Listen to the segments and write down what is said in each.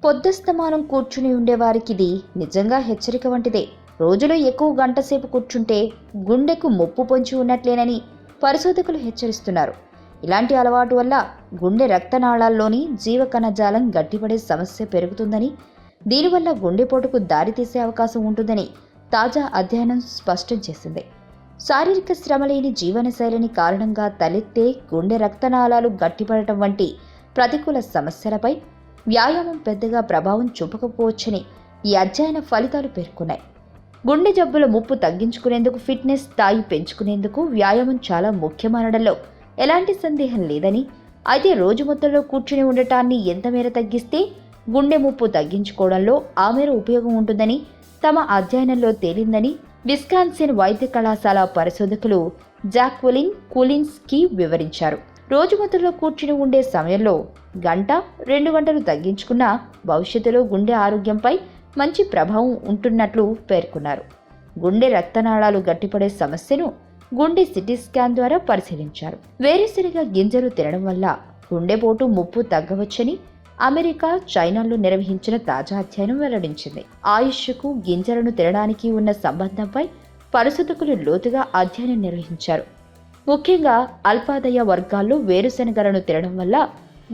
పొద్దస్తమానం కూర్చుని ఉండేవారికి ఇది నిజంగా హెచ్చరిక వంటిదే. రోజులో ఎక్కువ గంట సేపు కూర్చుంటే గుండెకు ముప్పు పొంచి ఉన్నట్లేనని పరిశోధకులు హెచ్చరిస్తున్నారు. ఇలాంటి అలవాటు వల్ల గుండె రక్తనాళాల్లోని జీవకణజాలం గట్టిపడే సమస్య పెరుగుతుందని, దీనివల్ల గుండెపోటుకు దారితీసే అవకాశం ఉంటుందని తాజా అధ్యయనం స్పష్టం చేసింది. శారీరక శ్రమ లేని జీవనశైలిని కారణంగా తలెత్తే గుండె రక్తనాళాలు గట్టిపడటం వంటి ప్రతికూల సమస్యలపై వ్యాయామం పెద్దగా ప్రభావం చూపకపోవచ్చని ఈ అధ్యయన ఫలితాలు పేర్కొన్నాయి. గుండె జబ్బుల ముప్పు తగ్గించుకునేందుకు, ఫిట్నెస్ స్థాయి పెంచుకునేందుకు వ్యాయామం చాలా ముఖ్యమనడంలో ఎలాంటి సందేహం లేదని, అయితే రోజు మొత్తంలో కూర్చుని ఉండటాన్ని ఎంత మేర తగ్గిస్తే గుండె ముప్పు తగ్గించుకోవడంలో ఆ మేర ఉపయోగం ఉంటుందని తమ అధ్యయనంలో తేలిందని విస్కాన్సిన్ వైద్య కళాశాల పరిశోధకులు జాక్వెలిన్ కూలిన్స్కీ వివరించారు. రోజు మొత్తంలో కూర్చుని ఉండే సమయంలో 1-2 గంటలు తగ్గించుకున్నా భవిష్యత్తులో గుండె ఆరోగ్యంపై మంచి ప్రభావం ఉంటున్నట్లు పేర్కొన్నారు. గుండె రక్తనాళాలు గట్టిపడే సమస్యను గుండె సిటీ స్కాన్ ద్వారా పరిశీలించారు. వేరుశెనగ గింజలు తినడం వల్ల గుండెపోటు ముప్పు తగ్గవచ్చని అమెరికా, చైనాలో నిర్వహించిన తాజా అధ్యయనం వెల్లడించింది. ఆయుష్కు గింజలను తినడానికి ఉన్న సంబంధంపై పరిశోధకులు లోతుగా అధ్యయనం నిర్వహించారు. ముఖ్యంగా అల్పాదాయ వర్గాల్లో వేరుశెనగలను తినడం వల్ల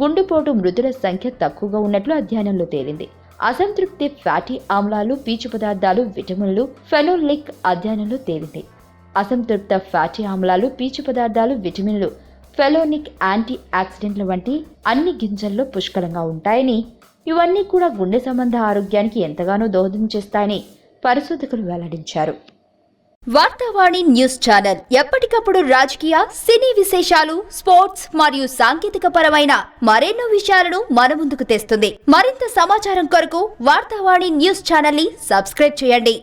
గుండెపోటు మృతుల సంఖ్య తక్కువగా ఉన్నట్లు అధ్యయనంలో తేలింది. అసంతృప్తి ఫ్యాటీ ఆమ్లాలు, పీచు పదార్థాలు, విటమిన్లు, ఫెనోలిక్ అధ్యయనంలో తేలింది. అసంతృప్త ఫ్యాటీ ఆమ్లాలు, పీచు పదార్థాలు, విటమిన్లు, ఫెలోనిక్, యాంటీ ఆక్సిడెంట్ల వంటి అన్ని గింజల్లో పుష్కలంగా ఉంటాయని, ఇవన్నీ కూడా గుండె సంబంధ ఆరోగ్యానికి ఎంతగానో దోహదం చేస్తాయని పరిశోధకులు వెల్లడించారు. వార్తావాణి న్యూస్ ఛానల్ ఎప్పటికప్పుడు రాజకీయ, సినీ విశేషాలు, స్పోర్ట్స్ మరియు సాంకేతిక పరమైన మరెన్నో విషయాలను మన ముందుకు తెస్తుంది. మరింత సమాచారం కొరకు వార్తావాణి న్యూస్ ఛానల్ ని సబ్స్క్రైబ్ చేయండి.